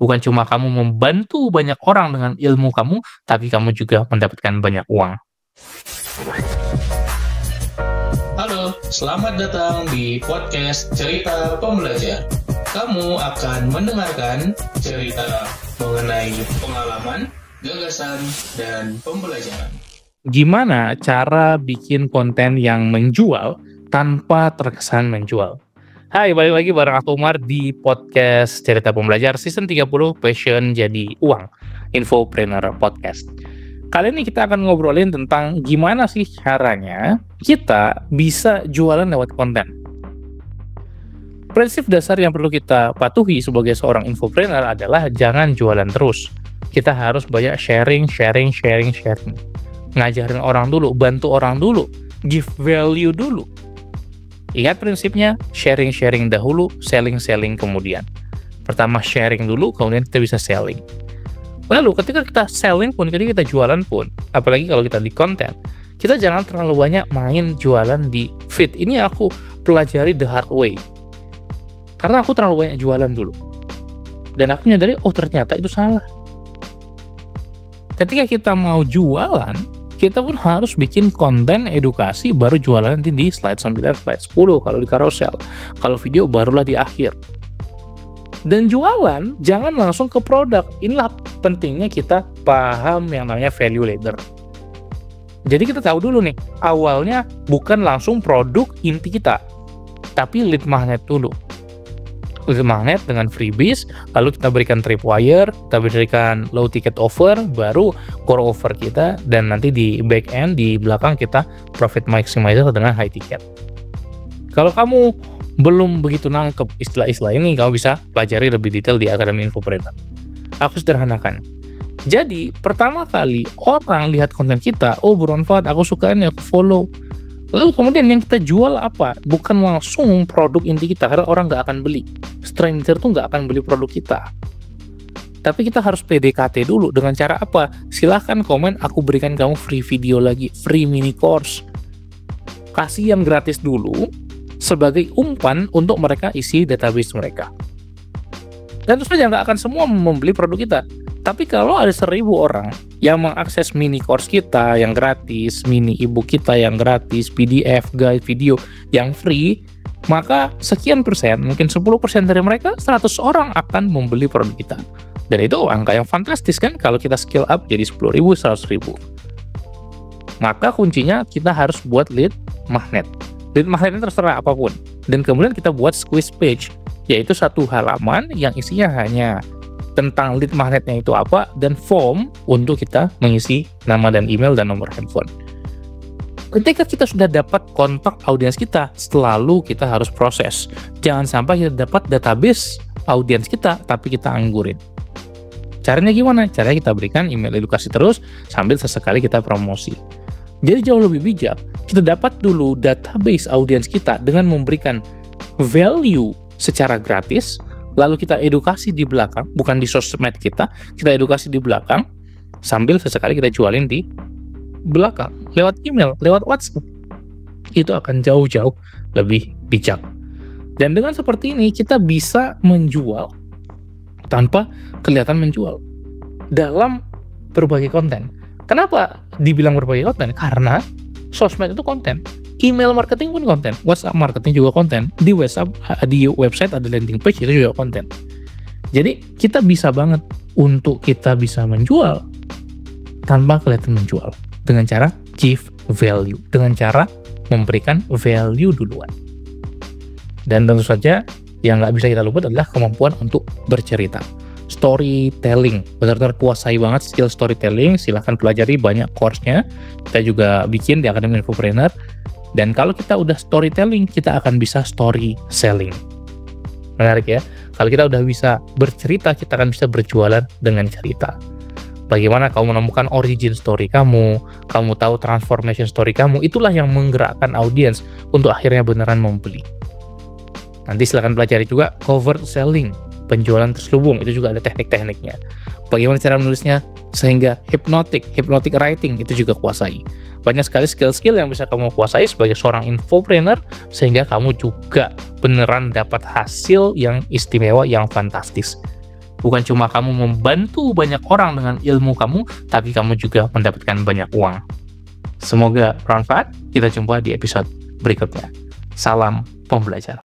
Bukan cuma kamu membantu banyak orang dengan ilmu kamu, tapi kamu juga mendapatkan banyak uang. Halo, selamat datang di podcast Cerita Pembelajar. Kamu akan mendengarkan cerita mengenai pengalaman, gagasan, dan pembelajaran. Gimana cara bikin konten yang menjual tanpa terkesan menjual? Hai, balik lagi bareng aku Umar di podcast Cerita Pembelajar season 30 Passion Jadi Uang, Infopreneur Podcast. Kali ini kita akan ngobrolin tentang gimana sih caranya kita bisa jualan lewat konten. Prinsip dasar yang perlu kita patuhi sebagai seorang infopreneur adalah jangan jualan terus. Kita harus banyak sharing. Ngajarin orang dulu, bantu orang dulu, give value dulu. Ingat prinsipnya, sharing dahulu, selling kemudian. Pertama sharing dulu, kemudian kita bisa selling. Lalu ketika kita selling pun, ketika kita jualan pun, apalagi kalau kita di konten, kita jangan terlalu banyak main jualan di feed. Ini aku pelajari the hard way. Karena aku terlalu banyak jualan dulu. Dan aku menyadari, oh ternyata itu salah. Ketika kita mau jualan, kita pun harus bikin konten edukasi baru jualan nanti di slide 9, slide 10 kalau di carousel. Kalau video barulah di akhir. Dan jualan jangan langsung ke produk. Inilah pentingnya kita paham yang namanya value ladder. Jadi kita tahu dulu nih, awalnya bukan langsung produk inti kita, tapi lead magnet dulu. Lead magnet dengan freebies, lalu kita berikan tripwire, kita berikan low ticket offer, baru core offer kita, dan nanti di back end, di belakang kita profit maximizer dengan high ticket. Kalau kamu belum begitu nangkep istilah-istilah ini, kamu bisa pelajari lebih detail di Akademi Infopreneur. Aku sederhanakan. Jadi, pertama kali orang lihat konten kita, oh bermanfaat, aku suka ini, aku follow. Lalu kemudian yang kita jual apa? Bukan langsung produk inti kita, karena orang nggak akan beli. Stranger tuh nggak akan beli produk kita. Tapi kita harus PDKT dulu. Dengan cara apa? Silahkan komen, aku berikan kamu free video lagi, free mini course. Kasih yang gratis dulu, sebagai umpan untuk mereka isi database mereka. Dan terus saja nggak akan semua membeli produk kita. Tapi kalau ada 1.000 orang yang mengakses mini course kita yang gratis, mini ebook kita yang gratis, PDF, guide, video yang free, maka sekian persen, mungkin 10% dari mereka, 100 orang akan membeli produk kita. Dan itu angka yang fantastis kan kalau kita scale up jadi 10.000, 100.000. Maka kuncinya kita harus buat lead magnet. Lead magnetnya terserah apapun. Dan kemudian kita buat squeeze page, yaitu satu halaman yang isinya hanya tentang lead magnetnya itu apa, dan form untuk kita mengisi nama dan email dan nomor handphone. Ketika kita sudah dapat kontak audiens kita, selalu kita harus proses. Jangan sampai kita dapat database audiens kita, tapi kita anggurin. Caranya gimana? Caranya kita berikan email edukasi terus, sambil sesekali kita promosi. Jadi jauh lebih bijak, kita dapat dulu database audiens kita dengan memberikan value secara gratis, lalu kita edukasi di belakang, bukan di sosmed kita edukasi di belakang, sambil sesekali kita jualin di belakang, lewat email, lewat WhatsApp. Itu akan jauh-jauh lebih bijak. Dan dengan seperti ini, kita bisa menjual tanpa kelihatan menjual dalam berbagai konten. Kenapa dibilang berbagai konten? Karena sosmed itu konten. Email marketing pun konten, WhatsApp marketing juga konten, di website ada landing page, itu juga konten. Jadi kita bisa banget untuk kita bisa menjual tanpa kelihatan menjual, dengan cara give value, dengan cara memberikan value duluan. Dan tentu saja yang nggak bisa kita lupa adalah kemampuan untuk bercerita. Storytelling, benar-benar kuasai banget skill storytelling. Silahkan pelajari banyak course-nya, kita juga bikin di Akademi Infopreneur. Dan kalau kita udah storytelling, kita akan bisa story selling. Menarik ya? Kalau kita udah bisa bercerita, kita akan bisa berjualan dengan cerita. Bagaimana kamu menemukan origin story kamu tahu transformation story kamu, itulah yang menggerakkan audiens untuk akhirnya beneran membeli. Nanti silakan pelajari juga covert selling, penjualan terselubung, itu juga ada teknik-tekniknya. Bagaimana cara menulisnya sehingga hypnotic writing, itu juga kuasai. Banyak sekali skill-skill yang bisa kamu kuasai sebagai seorang infopreneur, sehingga kamu juga beneran dapat hasil yang istimewa, yang fantastis. Bukan cuma kamu membantu banyak orang dengan ilmu kamu, tapi kamu juga mendapatkan banyak uang. Semoga bermanfaat. Kita jumpa di episode berikutnya. Salam pembelajar.